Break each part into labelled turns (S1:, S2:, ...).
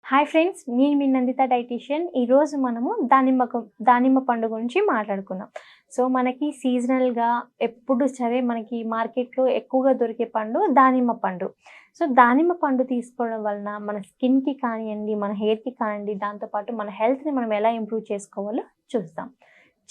S1: Hi friends, నేను మీ Nanditha dietitian. ఈరోజు మనము దానిమ్మ పండు గురించి మాట్లాడుకుందాం. సో మనకి సీజనల్గా ఎప్పుడు సరే మనకి మార్కెట్లో ఎక్కువగా దొరికే పండు దానిమ్మ పండు. సో దానిమ్మ పండు తీసుకోవడం వలన మన స్కిన్కి కానివ్వండి, మన హెయిర్కి కానివ్వండి, దాంతోపాటు మన హెల్త్ని మనం ఎలా ఇంప్రూవ్ చేసుకోవాలో చూస్తాం.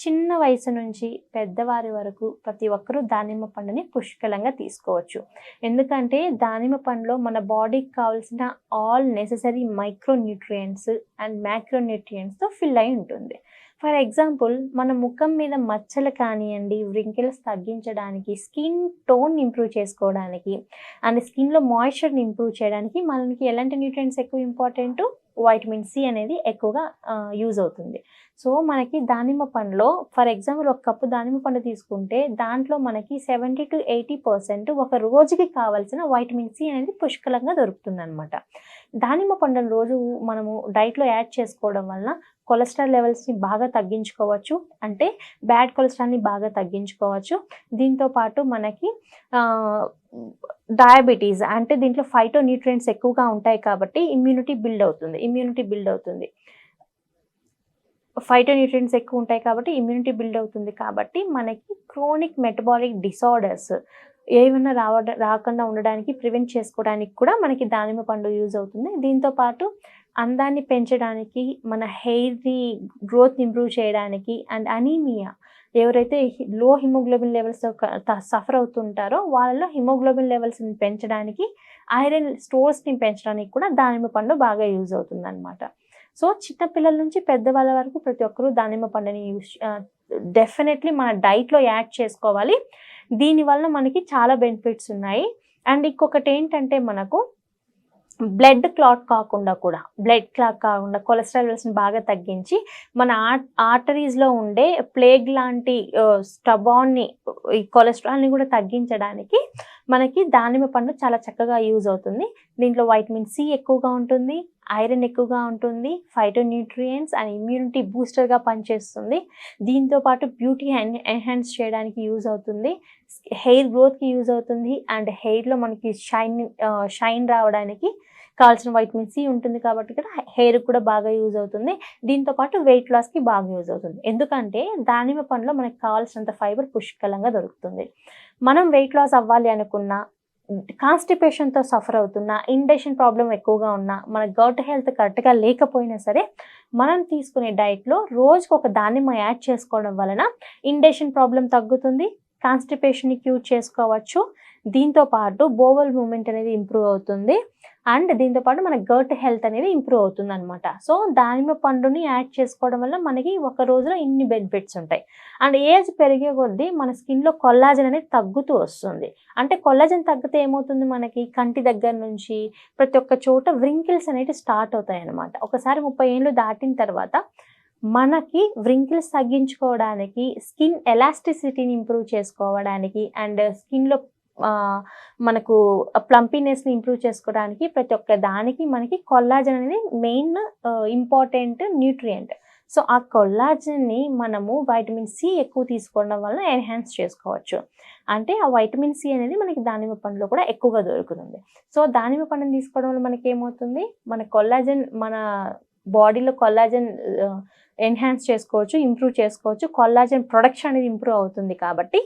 S1: చిన్న వయసు నుంచి పెద్దవారి వరకు ప్రతి ఒక్కరూ దానిమ్మ పండుని పుష్కలంగా తీసుకోవచ్చు. ఎందుకంటే దానిమ్మ పండులో మన బాడీకి కావాల్సిన ఆల్ నెసెసరీ మైక్రోన్యూట్రియంట్స్ అండ్ మ్యాక్రోన్యూట్రియంట్స్తో ఫిల్ అయి ఉంటుంది. ఫర్ ఎగ్జాంపుల్, మన ముఖం మీద మచ్చలు కానివ్వండి, వ్రింకిల్స్ తగ్గించడానికి, స్కిన్ టోన్ ఇంప్రూవ్ చేసుకోవడానికి అండ్ స్కిన్లో మాయిశ్చర్ని ఇంప్రూవ్ చేయడానికి మనకి ఎలాంటి న్యూట్రియంట్స్ ఎక్కువ ఇంపార్టెంట్? వైటమిన్ సి అనేది ఎక్కువగా యూజ్ అవుతుంది. సో మనకి దానిమ్మ పండులో ఫర్ ఎగ్జాంపుల్ ఒక కప్పు దానిమ్మ పండు తీసుకుంటే దాంట్లో మనకి 70 to 80% ఒక రోజుకి కావాల్సిన వైటమిన్ సి అనేది పుష్కలంగా దొరుకుతుంది అనమాట. దానిమ్మ పండును రోజు మనము డైట్లో యాడ్ చేసుకోవడం వలన కొలెస్ట్రాల్ లెవెల్స్ని బాగా తగ్గించుకోవచ్చు, అంటే బ్యాడ్ కొలెస్ట్రాల్ని బాగా తగ్గించుకోవచ్చు. దీంతోపాటు మనకి డయాబెటీస్, అంటే దీంట్లో ఫైటో న్యూట్రియంట్స్ ఎక్కువగా ఉంటాయి కాబట్టి ఇమ్యూనిటీ బిల్డ్ అవుతుంది. ఫైటో న్యూట్రియంట్స్ ఎక్కువ ఉంటాయి కాబట్టి ఇమ్యూనిటీ బిల్డ్ అవుతుంది కాబట్టి మనకి క్రోనిక్ మెటబాలిక్ డిసార్డర్స్ ఏమైనా రాకుండా ఉండడానికి, ప్రివెంట్ చేసుకోవడానికి కూడా మనకి దానిమ్మ పండు యూజ్ అవుతుంది. దీంతోపాటు అందాన్ని పెంచడానికి, మన హెయిర్ని గ్రోత్ ఇంప్రూవ్ చేయడానికి అండ్ అనీమియా, ఎవరైతే లో హిమోగ్లోబిన్ లెవెల్స్తో సఫర్ అవుతుంటారో వాళ్ళలో హిమోగ్లోబిన్ లెవెల్స్ని పెంచడానికి, ఐరన్ స్టోర్స్ని పెంచడానికి కూడా దానిమ్మ పండు బాగా యూజ్ అవుతుంది అనమాట. సో చిన్నపిల్లల నుంచి పెద్దవాళ్ళ వరకు ప్రతి ఒక్కరూ దానిమ్మ పండుని డెఫినెట్లీ మన డైట్లో యాడ్ చేసుకోవాలి. దీనివల్ల మనకి చాలా బెనిఫిట్స్ ఉన్నాయి. అండ్ ఇంకొకటి ఏంటంటే, మనకు బ్లడ్ క్లాట్ కాకుండా కొలెస్ట్రాల్ లెవెల్స్ని బాగా తగ్గించి మన ఆర్టరీస్లో ఉండే ప్లేగ్ లాంటి స్టబాన్ని, ఈ కొలెస్ట్రాల్ని కూడా తగ్గించడానికి మనకి దానిమ్మ పండు చాలా చక్కగా యూజ్ అవుతుంది. దీంట్లో వైటమిన్ సి ఎక్కువగా ఉంటుంది, ఐరన్ ఎక్కువగా ఉంటుంది, ఫైటో న్యూట్రియంట్స్ అండ్ ఇమ్యూనిటీ బూస్టర్గా పనిచేస్తుంది. దీంతోపాటు బ్యూటీ ఎన్హాన్స్ చేయడానికి యూజ్ అవుతుంది, హెయిర్ గ్రోత్కి యూజ్ అవుతుంది అండ్ హెయిర్లో మనకి షైన్ రావడానికి కావాల్సిన వైటమిన్ సి ఉంటుంది కాబట్టి ఇక్కడ హెయిర్ కూడా బాగా యూజ్ అవుతుంది. దీంతోపాటు వెయిట్ లాస్కి బాగా యూజ్ అవుతుంది. ఎందుకంటే దానిమ్మ పండులో మనకి కావాల్సినంత ఫైబర్ పుష్కలంగా దొరుకుతుంది. మనం వెయిట్ లాస్ అవ్వాలి అనుకున్నా, కాన్స్టిపేషన్తో సఫర్ అవుతున్నా, ఇండైజెషన్ ప్రాబ్లం ఎక్కువగా ఉన్నా, మన గట్ హెల్త్ కరెక్ట్గా లేకపోయినా సరే మనం తీసుకునే డైట్లో రోజుకు ఒక దానిమ్మ యాడ్ చేసుకోవడం వలన ఇండైజెషన్ ప్రాబ్లం తగ్గుతుంది, కాన్స్టిపేషన్ని క్యూర్ చేసుకోవచ్చు. దీంతోపాటు బోవల్ మూమెంట్ అనేది ఇంప్రూవ్ అవుతుంది అండ్ దీంతోపాటు మన గట్ హెల్త్ అనేది ఇంప్రూవ్ అవుతుంది అనమాట. సో దానిమ్మ పండుని యాడ్ చేసుకోవడం వల్ల మనకి ఒక రోజులో ఇన్ని బెనిఫిట్స్ ఉంటాయి. అండ్ ఏజ్ పెరిగే కొద్దీ మన స్కిన్లో కొల్లాజన్ అనేది తగ్గుతూ వస్తుంది. అంటే కొల్లాజన్ తగ్గితే ఏమవుతుంది, మనకి కంటి దగ్గర నుంచి ప్రతి ఒక్క చోట వ్రింకిల్స్ అనేవి స్టార్ట్ అవుతాయి అనమాట. ఒకసారి 30 ఏళ్ళు దాటిన తర్వాత మనకి వ్రింకిల్స్ తగ్గించుకోవడానికి, స్కిన్ ఎలాస్టిసిటీని ఇంప్రూవ్ చేసుకోవడానికి అండ్ స్కిన్లో మనకు ప్లంపీనెస్ని ఇంప్రూవ్ చేసుకోవడానికి ప్రతి ఒక్క దానికి మనకి కొల్లాజన్ అనేది మెయిన్ ఇంపార్టెంట్ న్యూట్రియంట్. సో ఆ కొల్లాజన్ని మనము వైటమిన్ సి ఎక్కువ తీసుకోవడం వలన ఎన్హాన్స్ చేసుకోవచ్చు. అంటే ఆ వైటమిన్ సి అనేది మనకి దానిమ్మ పండులో కూడా ఎక్కువగా దొరుకుతుంది. సో దానిమ్మ పండుని తీసుకోవడం వల్ల మనకి ఏమవుతుంది, మన కొల్లాజన్, మన బాడీలో కొల్లాజన్ ఎన్హాన్స్ చేసుకోవచ్చు, ఇంప్రూవ్ చేసుకోవచ్చు. కొల్లాజన్ ప్రొడక్షన్ అనేది ఇంప్రూవ్ అవుతుంది కాబట్టి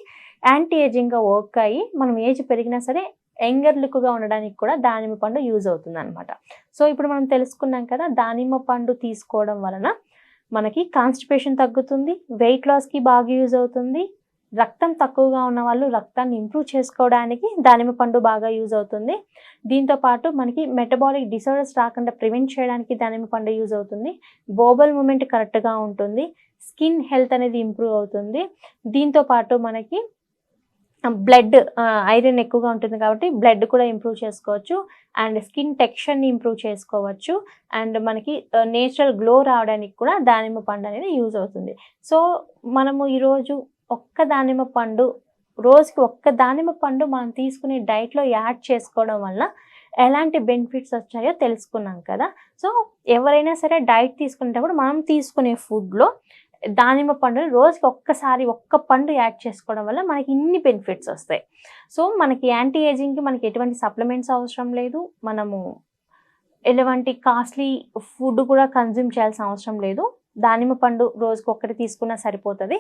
S1: యాంటీ ఏజింగ్గా వర్క్ అయ్యి మనం ఏజ్ పెరిగినా సరే యంగర్ లుక్గా ఉండడానికి కూడా దానిమ్మ పండు యూజ్ అవుతుంది అనమాట. సో ఇప్పుడు మనం తెలుసుకున్నాం కదా, దానిమ్మ పండు తీసుకోవడం వలన మనకి కాన్స్టిపేషన్ తగ్గుతుంది, వెయిట్ లాస్కి బాగా యూజ్ అవుతుంది, రక్తం తక్కువగా ఉన్న వాళ్ళు రక్తాన్ని ఇంప్రూవ్ చేసుకోవడానికి దానిమ్మ పండు బాగా యూజ్ అవుతుంది. దీంతోపాటు మనకి మెటబాలిక్ డిసార్డర్స్ రాకుండా ప్రివెంట్ చేయడానికి దానిమ్మ పండు యూజ్ అవుతుంది. బోవల్ మూమెంట్ కరెక్ట్గా ఉంటుంది, స్కిన్ హెల్త్ అనేది ఇంప్రూవ్ అవుతుంది. దీంతోపాటు మనకి బ్లడ్ ఐరన్ ఎక్కువగా ఉంటుంది కాబట్టి బ్లడ్ కూడా ఇంప్రూవ్ చేసుకోవచ్చు అండ్ స్కిన్ టెక్స్చర్ని ఇంప్రూవ్ చేసుకోవచ్చు అండ్ మనకి నేచురల్ గ్లో రావడానికి కూడా దానిమ్మ పండు అనేది యూజ్ అవుతుంది. సో మనము ఈరోజు రోజుకి ఒక్క దానిమ్మ పండు మనం తీసుకునే డైట్లో యాడ్ చేసుకోవడం వల్ల ఎలాంటి బెనిఫిట్స్ వచ్చాయో తెలుసుకున్నాం కదా. సో ఎవరైనా సరే డైట్ తీసుకునేటప్పుడు మనం తీసుకునే ఫుడ్లో దానిమ్మ పండుని రోజుకి ఒక్క పండు యాడ్ చేసుకోవడం వల్ల మనకి ఇన్ని బెనిఫిట్స్ వస్తాయి. సో మనకి యాంటీ ఏజింగ్కి మనకి ఎటువంటి సప్లిమెంట్స్ అవసరం లేదు. మనము ఎలాంటి కాస్ట్లీ ఫుడ్ కూడా కన్జ్యూమ్ చేయాల్సిన అవసరం లేదు. దానిమ్మ పండు రోజుకొకటి తీసుకున్నా సరిపోతది.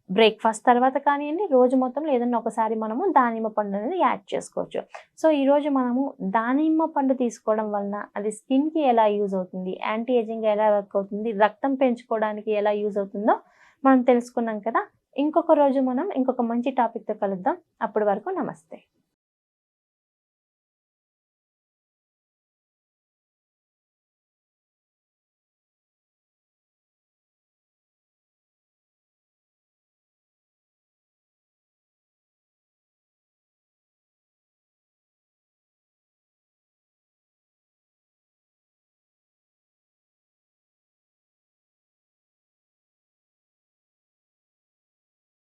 S1: బ్రేక్‌ఫాస్ట్ తర్వాత కానియండి, రోజు మొత్తంలో ఏదన్నా ఒకసారి మనము దానిమ్మ పండు అనేది యాడ్ చేసుకోవచ్చు. సో, ఈరోజు మనము దానిమ్మ పండు తీసుకోవడం వలన అది స్కిన్‌కి ఎలా యూజ్ అవుతుంది, యాంటీ ఏజింగ్‌గా ఎలా వర్క్ అవుతుంది, రక్తం పెంచుకోవడానికి ఎలా యూజ్ అవుతుందో మనం తెలుసుకున్నాం కదా! ఇంకొక రోజు మనం ఇంకొక మంచి టాపిక్‌తో కలుద్దాం. అప్పటి వరకు నమస్తే.